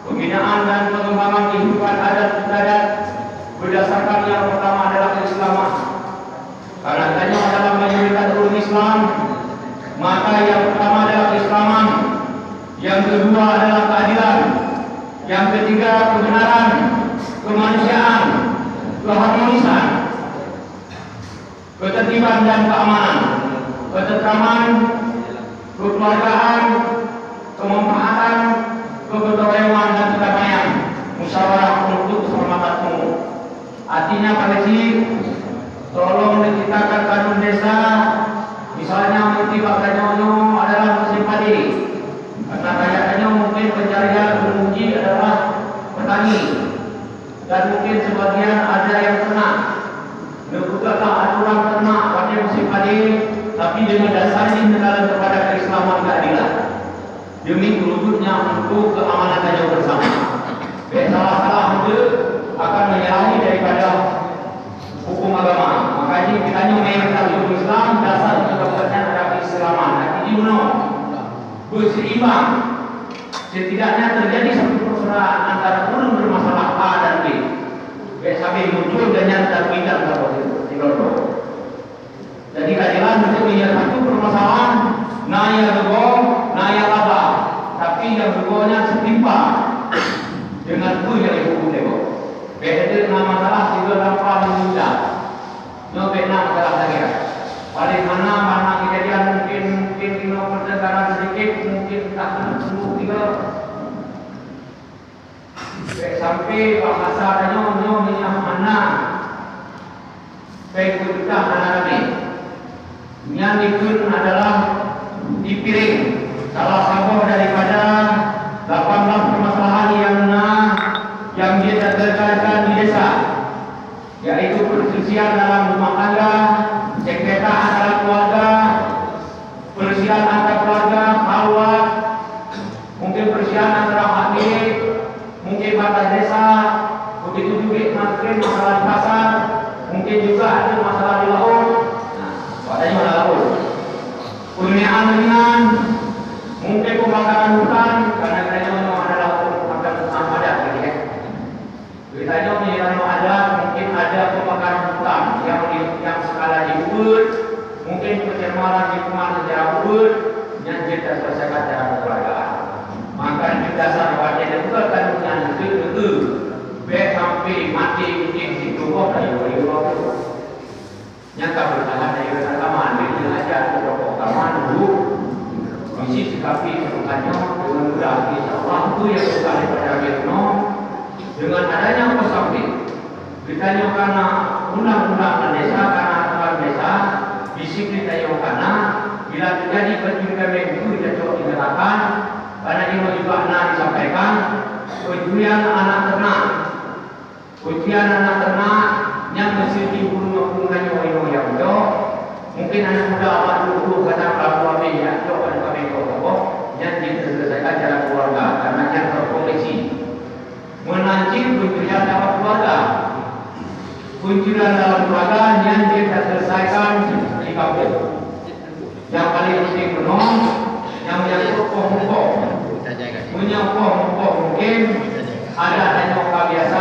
pembinaan dan pengembangan kehidupan adat istiadat berdasarkan yang pertama adalah keislaman. Karena hanya adalah mayoritas umat Islam, maka yang pertama adalah keislaman, yang kedua adalah keadilan, yang ketiga kebenaran, kemanusiaan, keharmonisan, ketertiban dan keamanan, ketentraman, kekeluargaan, kemanfaatan, kegotong royongan dan kedamaian, musyawarah untuk keselamatan umum. Artinya Pak Desi, tolong diciptakan kanun desa, misalnya mungkin Pak Kanyono adalah musim padi, karena kayaknya mungkin pencarian penguji adalah petani, dan mungkin sebagian ada yang ternak. Bukanlah aturan ternak pada musim padi, tapi dengan dasarnya menekankan kepada keislaman keadilan demi terwujudnya untuk keamanan dan bersama. Salah-salah itu akan menyalahi daripada hukum agama. Makanya kita mayoritas Islam dasar kepercayaan adalah keislaman. Jadi seimbang. Setidaknya terjadi satu persoalan antara ulun bermasalah A dan B. Sampai muncul dengan terbitan terus. Jadi kajian untuk melihat satu permasalahan naya begong, naya laba, tapi yang begongnya setimpa dengan itu yang ibu tengok. Beda dengan masalah juga dapat mudah. Nyobek nama masalah saya. Paling mana kejadian mungkin pertengkaran sedikit, mungkin tak sembuh tiga. Sampai bahasa nyonya mana baik kita anak ini yang ikut adalah dipiring salah satu daripada 18 permasalahan yang dia terkait di desa, yaitu perselisihan dalam rumah tangga, sengketa antara keluarga, perselisihan antar keluarga, kawat, mungkin perselisihan antara hamil, mungkin batas desa, begitu juga mungkin masalah di pasar, mungkin juga ada masalah di laut. Nah, padanya masalah laut. Pembinaan dengan mungkin pembakaran hutan karena kerajaan adalah makan bersama adat, gitu ya. Beritanya mengenai adat mungkin ada pembakaran hutan yang skala diubur, mungkin pencemaran lingkungan secara ubur, yang kita selesaikan secara kekeluargaan. Maka kita sahabatnya dan juga kandungan itu baik sampai mati mungkin di tubuh dari wali-wali nyata bertahan dari rekaman itu aja rekaman dulu misi sikapi semuanya dengan mudah insyaallah itu yang sekali pada Vietnam dengan adanya pesamping ditanya karena undang-undang desa karena aturan desa disiplin ditanya karena bila terjadi pertunjukan itu tidak cukup digerakkan karena ini juga anak disampaikan ujian anak ternak yang mesti dibunuh-bunuhnya yang mungkin anak muda awal dulu kadang kalau ya ada kami yang diselesaikan secara keluarga karena yang terkoleksi menancing pencurian dalam keluarga yang diselesaikan di kampung yang paling penting penuh yang menyangkut mungkin ada tanyoka biasa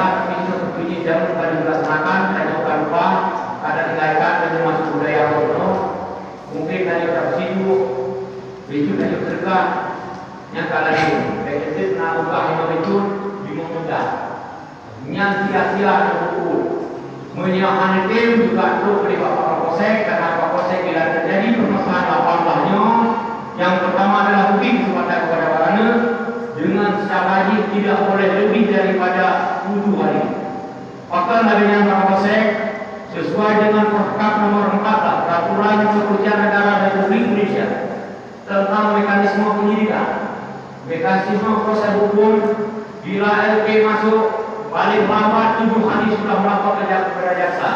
bunyi jam pada dilaksanakan tanyoka lupa ada dilahirkan dengan masuk budaya Borneo mungkin tanyoka sidu itu tanyoka serga yang kala itu begitu naukah yang itu dimudahkan yang sia-sia terukur menyiapkan tim juga perlu beri Bapak Kapolsek karena Kapolsek bila terjadi permasalahan apa-apanya yang pertama adalah bukti kesempatan kepada warga dengan sekali tidak boleh lebih daripada 7 hari. Maka adanya Kapolsek sesuai dengan Perkap nomor 14 Peraturan Kepolisian Negara Republik Indonesia tentang mekanisme penyidikan, mekanisme proses hukum bila LP masuk paling lambat 7 hari sudah melapor kepada jaksa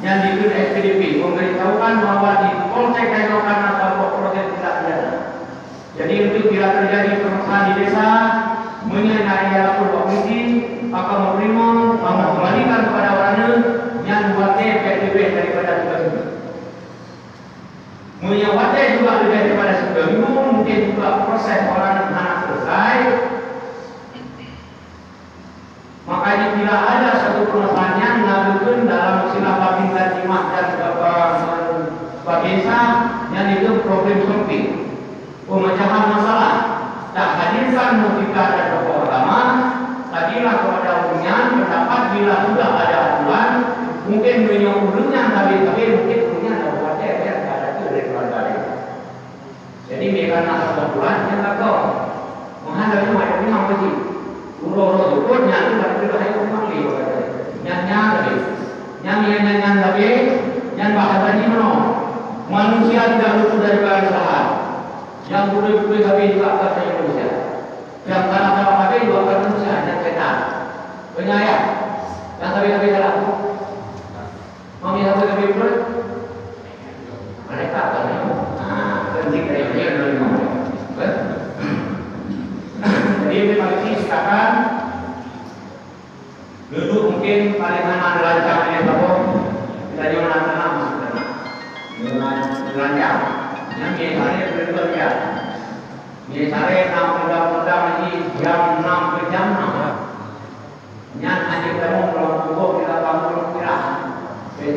yang diberi SPDP memberitahukan bahwa di Polsek Kayokan atau proses tidak pidana. Jadi untuk bila terjadi permasalahan di desa mengenai lapor komisi maka menerima mengembalikan kepada warga yang buatnya PDB daripada 3 minggu. Menyewatnya juga lebih daripada 3 minggu mungkin juga proses orang anak selesai. Makanya bila ada satu permasalahan yang namun dalam silap bintang jimat dan desa yang itu problem solving, pemecahan masalah, tak hadirkan logika dan tokoh agama, tadilah kepada umumnya pendapat bila sudah ada aturan, mungkin menyuruhnya tapi mungkin punya ada buatnya yang ada itu dari keluarga. Jadi mereka nak aturan yang tak tahu, menghadapi macam ni mampu sih. Uro-uro jukut nyatu pada kita hai kumang liu nyan tapi nyan bahasa ni mano manusia tidak luput dari kesalahan yang boleh kami juga akan manusia yang salah kami juga akan manusia yang setan penyayang yang kami salah mami kami pun mereka akan penting dari dia dari mana jadi memang ini sekarang duduk mungkin paling mana lancar ini bahwa kita jangan tenang dengan lancar yang biasanya berbeda biasa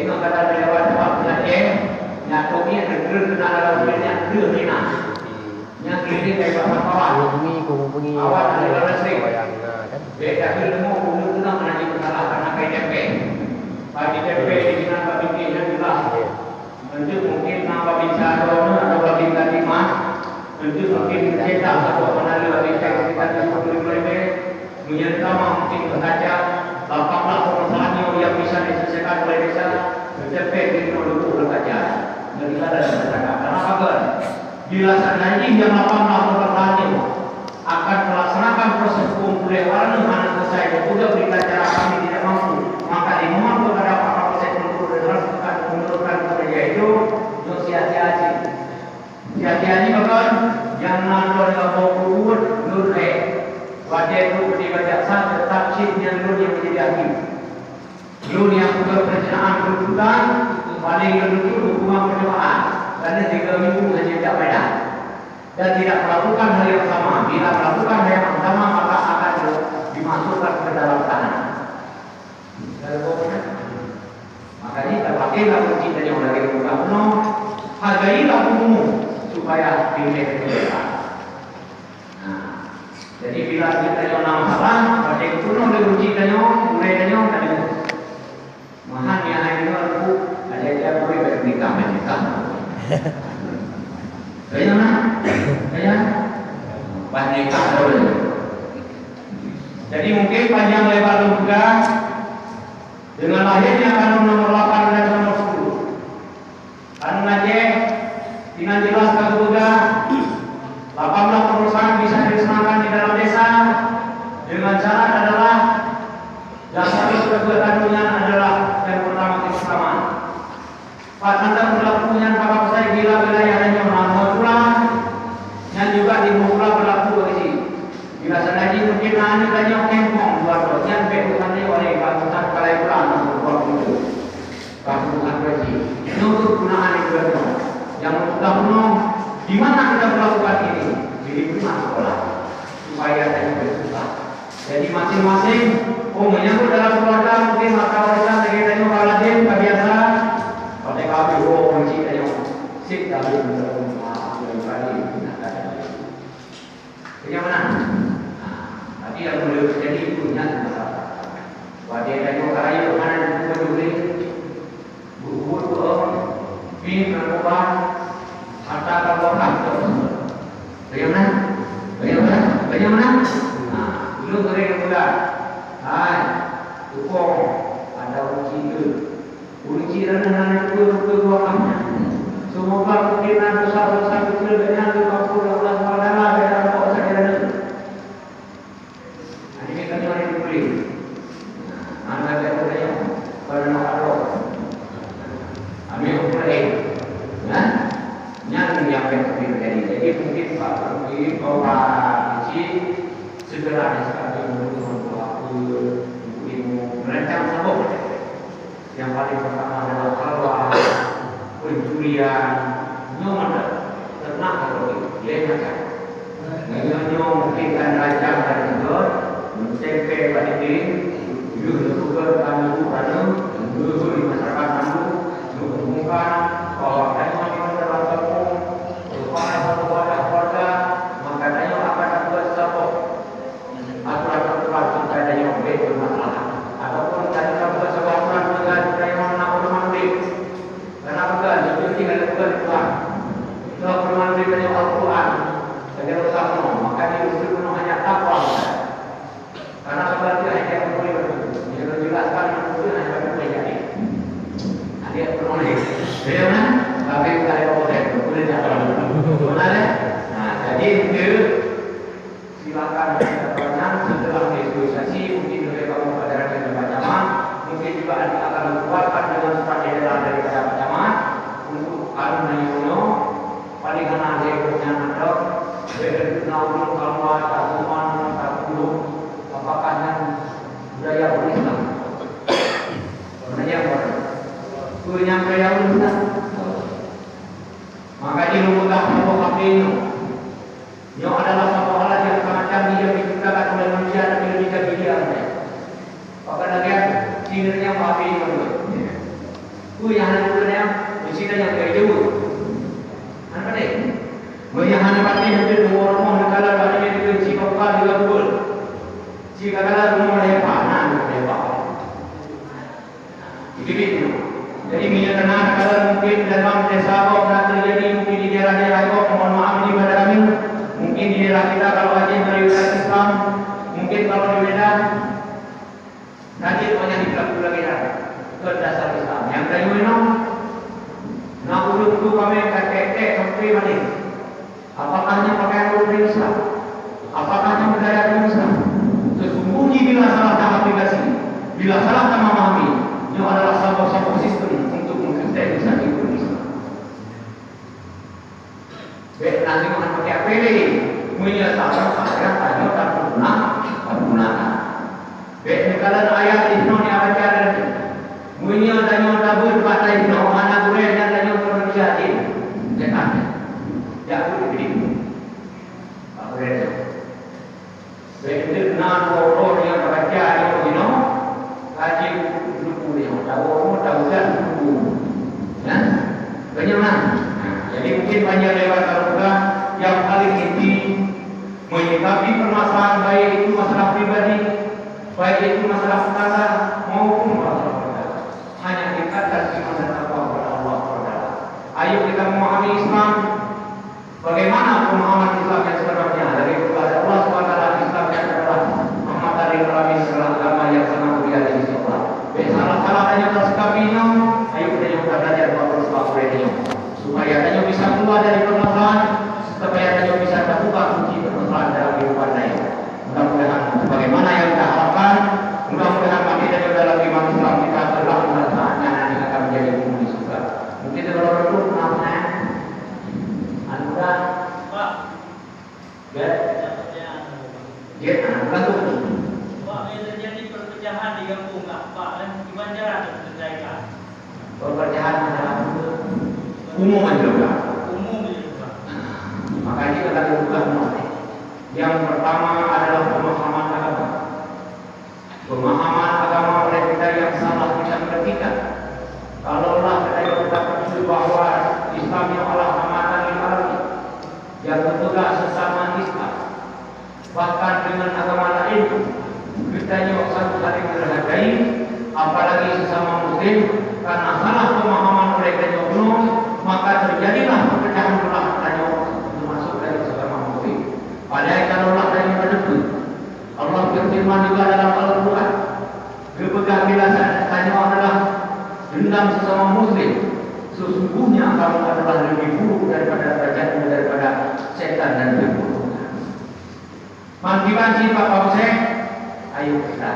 tengok kata lewat apa yang topi yang negeri kena dalam yang negeri ni nak. Yang kini kayak kawan. Hubungi Awak ada dalam sini. yang kan. Beda ilmu dulu tu nak menjadi masalah karena kayak DP. Bagi DP di mana bagi dia juga. Tentu mungkin nama bicara atau bagi tadi mas. Tentu mungkin kita atau mana lagi kita boleh menyerta mungkin saja 18 permasalahan yang bisa diselesaikan oleh desa. DP di dulu saja. Jadi ada masyarakat. Karena apa? Dilaksanakan yang 18 permasalahan akan melaksanakan proses hukum pelewaran mana selesai sudah berikan cara kami tidak mampu maka dimohon kepada Pak Kapolsek untuk menurunkan kerja itu untuk sia-sia bahkan jangan kalau kubur nurle wajah itu dibaca tetap sih yang nur yang menjadi hakim nur yang perencanaan tuntutan paling itu hukuman percobaan karena 3 minggu saja tidak beda dan tidak melakukan hal yang sama. Bila melakukan hal yang sama maka akan dimasukkan ke dalam tanah. Makanya terpakailah kunci dari orang dari muka penuh. Hargailah umum supaya dilihat kebenaran. Nah, jadi bila kita yang masalah, pada kuno le kunci danyo, mulai danyo tadi. Mahan yang ini aku ada dia boleh bernikah menikah. Kaya mana? Kaya banyak boleh. Jadi mungkin panjang lebar lembaga dengan lahirnya kanun nomor 8 dan nomor 10. Kanun Aceh dengan jelas juga 18 perusahaan bisa dilaksanakan di dalam desa dengan syarat adalah dasar ketentuannya adalah yang pertama kebersamaan. Pada berlakunya kapal saya bila wilayahnya dan juga di Mula berlaku bagi bila sengaja mungkin hanya banyak kempong buat yang bukan oleh bangsa kalai pulang buat itu bukan bagi untuk gunaan itu yang sudah penuh di mana kita melakukan ini di rumah sekolah supaya tadi bersusah jadi masing-masing menyambut dalam keluarga mungkin maka mereka sekitarnya kaladin biasa pada kami kunci dan sip dari yang mana? Tadi yang boleh terjadi punya masalah. Wajah dan orang mana juga boleh buat bin melakukan harta kawasan terus. Bagaimana? Nah, dulu mereka muda. Tukang ada kunci dan dua kamnya. Semoga mungkin ada dosa-dosa kecil dengan 50 Allah SWT. Segera sekali menurut pelaku ilmu merancang sabuk. Yang paling pertama adalah halwa, pencurian, nyoman, ternak kalau dia macam. Nyonya mungkin kan rancang dari itu, mentempe pada diri, juga kamu pada, juga di masyarakat kamu, juga bahwa kamu yang dalam kampung, supaya satu keluarga, maka kamu akan dapat sabuk. Aturan-aturan supaya kamu bermasalah. Ataupun tadi kamu bersebaran dengan kamu nak bermandi. Kenapa kan? Jadi ada kebutuhan. Kalau bermandi dengan Al-Quran, jadi utama. Maka dia usul hanya takwa. Karena seperti hanya boleh berdoa. Dia jelaskan itu hanya boleh jadi. Ada bermandi. Dia mana? Tapi kalau boleh, boleh jalan. Benar? Nah, jadi itu silakan setelah negosiasi mungkin oleh kamu pada rakyat Pak Camat mungkin juga akan dikeluarkan dengan surat edaran daripada Pak Camat untuk kanun nasional paling hana dia punya ada berkenal kalau tahuman tahu apakah yang budaya Islam punya budaya Islam maka di rumah pokok ini yang adalah satu hal yang sangat canggih yang diciptakan oleh manusia dan lebih canggih dia. Maka lagi kinerja babi itu. yang hanya dunia mesti yang kayak jauh. Apa deh? Yang hanya pasti hampir dua orang kalau ada yang itu si kapal juga betul. Si kalau rumah dia panas dia pakai. Itu. Jadi minyak kalau mungkin dalam desa kau pernah terjadi mungkin di daerah-daerah kau, mohon maaf ini pada kami. Mungkin di daerah kita kalau ada yang dari wilayah Islam, mungkin kalau di Medan, nanti banyak dilakukan lagi ke dasar Islam. Yang dari mana? Nak dulu kami kakek sampai mana? Apakahnya pakaian Islam? Apakahnya budaya Islam? Sesungguhnya bila salah dalam aplikasi, bila salah dalam memahami, itu adalah sabotase sistem untuk mengkristenisasi Islam. Baik nanti akan pakai APD, menyelesaikan saya tanya tak gunakan. Baik kalau ayat itu ni apa cara? Menyelesaikan tabur pada itu anak boleh dan tanya terjadi. Jangan, jangan begitu. Apa itu? Baik itu nak orang yang baca yang begini, kaji buku dia, tahu kan buku, ya, bagaimana? Jadi mungkin banyak lewat terbuka yang paling inti menyikapi permasalahan baik itu masalah pribadi, baik itu masalah perkara maupun masalah perkara. Hanya kita kasih masalah kepada Allah Taala. Ayo kita memahami Islam. Bagaimana pemahaman Islam yang sebenarnya dari kepada Allah SWT. Islam yang adalah Muhammad dari Nabi segala agama yang sangat mulia di sisi Allah. Salah-salah hanya tersikapinya. Ayo kita belajar kepada Allah supaya hanya bisa keluar dari permasalahan, supaya hanya bisa terbuka kunci permasalahan dalam kehidupan lain. Mudah-mudahan bagaimana yang kita harapkan, mudah-mudahan bagi dan dalam iman Islam kita adalah saatnya nanti akan menjadi penghuni surga. Mungkin kalau dulu namanya Anda, Pak, ya, bukan tuh. Pak, yang terjadi perpecahan di kampung Pak, gimana cara menyelesaikan? Perpecahan adalah umum juga. Makanya kita buka mulai. Yang pertama adalah pemahaman agama. Pemahaman agama oleh kita yang salah kita mengertikan. Kalaulah kita berpikir bahwa Islam yang Allah amankan ini, yang tentulah sesama Islam, bahkan dengan agama lain kita juga satu saling menghargai, apalagi sesama Muslim, karena salah pemahaman oleh kita penuh, maka terjadilah perpecahan belah tanya termasuk dari sesama Muslim. Padahal kalau Allah tanya berdua, Allah berfirman juga dalam Al-Quran, berpegang bila tanya adalah dendam sesama Muslim, sesungguhnya kamu adalah lebih buruk daripada derajatmu daripada setan dan keburukan. Mangkiban Pak Pausek, ayo kita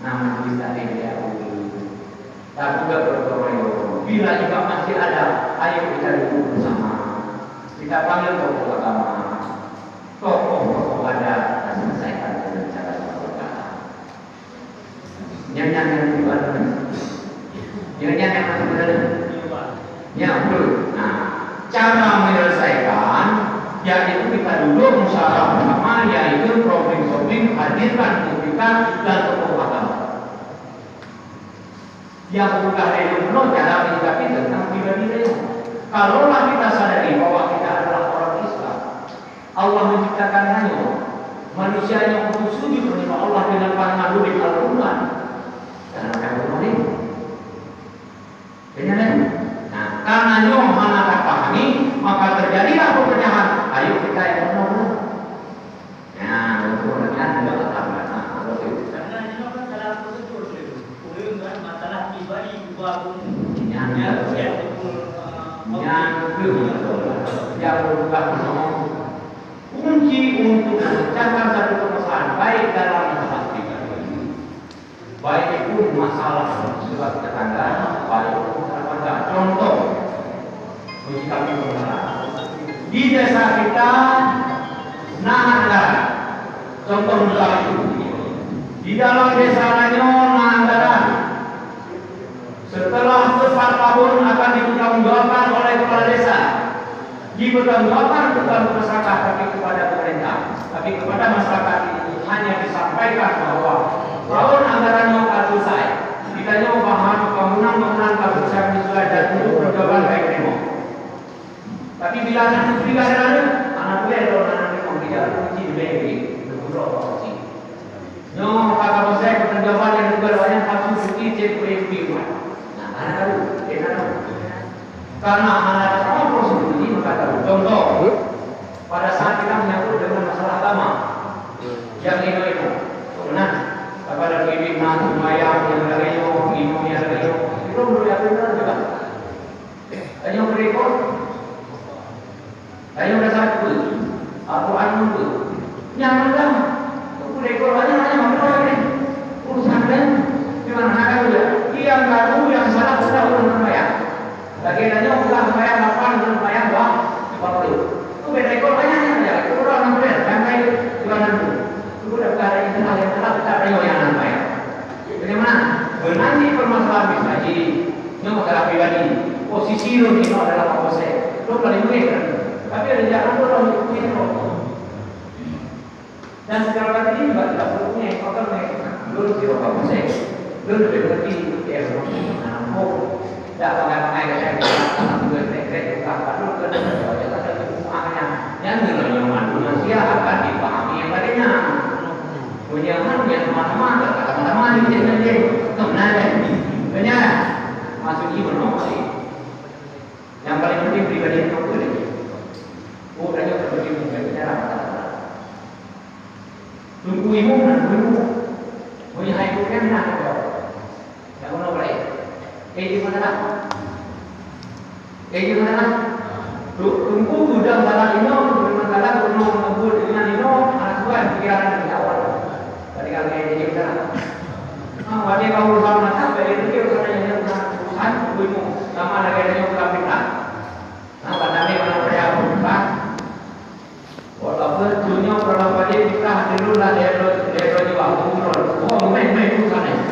nama kita dia tak juga berkoordinasi. Bila juga masih ada, ayo kita duduk bersama. Kita panggil tokoh agama, tokoh adat, dan selesaikan dengan cara berkata. Nyanyian yang dibuat, nyanyian yang masih berada. Ya betul. Nah, cara menyelesaikan, yaitu kita duduk musyawarah bersama, yaitu problem-problem hadirkan kita dan tokoh agama. Yang bukan itu belum cara menyikapi tentang pribadi. Kalaulah kita sadari bahwa kita adalah orang Islam, Allah menciptakan hanya manusia yang untuk sujud kepada Allah dengan pandangan lurus Al-Quran dan Al-Quran ini. Benar? Nah, karena nyom mana tak pahami, maka terjadilah perpecahan. Ayo kita yang benar. Nah, kemudian juga tetap karena ini kan salah prosedur itu. Masalah pribadi juga yang bukan kunci untuk memecahkan satu permasalahan baik dalam masalah pribadi, baik itu masalah sebab tetangga, baik itu tetangga. Contoh, menyikapi permasalahan di desa kita, Nahanggaran. Contoh misalnya di dalam desa Nahanggaran, setelah 4 tahun akan dipertanggungjawabkan oleh kepala desa. Dipertanggungjawabkan bukan masyarakat tapi kepada pemerintah, tapi kepada masyarakat ini hanya disampaikan bahwa tahun anggaran yang akan selesai. Kita nyoba bahan kamu berwenang menangkap usaha visual dan untuk percobaan baik demo. Tapi bila anak itu dikatakan anak boleh kalau anak itu tidak kunci lebih berkurang kunci. No, kakak saya percobaan yang juga banyak pasal kunci cek lebih kuat. Nah, anak tahu, dia tahu. Karena anak tahu prosedur ini maka tahu. Contoh, pada saat kita menyangkut dengan masalah agama, yang itu, nah, kepada bibi mah mayang yang lagayo, ibu yang lagayo, itu belum diatur juga. Ayo berikut, ayo dasar itu, Al-Quran itu, nyaman dah. Berikut hanya ngobrol ini, urusan dan gimana nak ya? Yang baru yang salah sudah urusan mayang. Bagiannya ulah mayang 8 dan mayang 20. Itu berikut banyak ya. Itu orang benar, yang lain gimana tu? Itu dah perkara internal yang salah kita rayu yang nampak. Bagaimana? Nanti permasalahan bisa jadi ini masalah pribadi. Posisi lu ini adalah apa saya? Lu paling baik kan? Tapi ada jalan tu orang itu ini. Dan sekarang ini juga tidak perlu punya kotor mereka. Lu tidak apa saya? Lu lebih mengerti ya. Nah, tidak pakai saya kita bertekad bukan lu kena ada kebutuhannya. Yang dengan manusia akan dipahami yang lainnya. Punya yang teman-teman di sini kemana banyak masuk ibu nomor yang paling penting pribadi itu boleh bukannya berbagi bicara tunggu ibu dan ibu punya ibu kan nak yang mana boleh gimana lah gimana lah tunggu sudah salah ini masalah perlu ngebut dengan ini anak tuan pikiran di awal kalau jadi kita, wajib kau urusan mata, dari itu kita urusan urusan ibu, sama lagi yang kita minta. Nah, pada hari mana percaya urusan, walaupun dunia orang wajib kita dulu lah dia juga umroh, main urusan ini.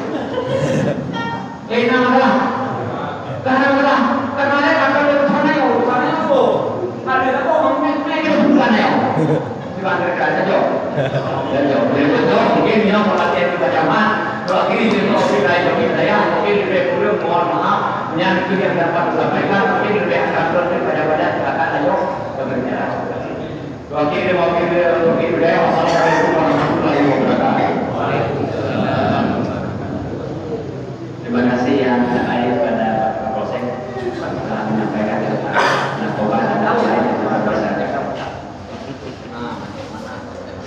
Nama karena ada urusannya apa? Ada apa main urusannya? Bukan kerja saja. Mungkin dia mau latihan kebacaman, kalau kiri dia mau kita mungkin lebih kurang mohon maaf, yang itu yang dapat disampaikan, mungkin lebih akan daripada silakan ayo bekerja. Wakil budaya, wassalamualaikum warahmatullahi wabarakatuh. Terima kasih yang terkait pada Pak Kapolsek telah menyampaikan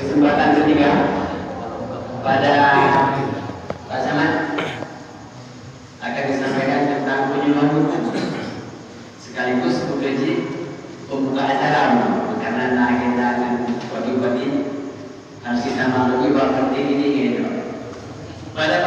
kesempatan ketiga pada Pak Samad akan disampaikan tentang penyuluhan hukum sekaligus mengaji pembuka acara karena agenda bagi-bagi harus kita maklumi bahwa penting ini gitu. Pada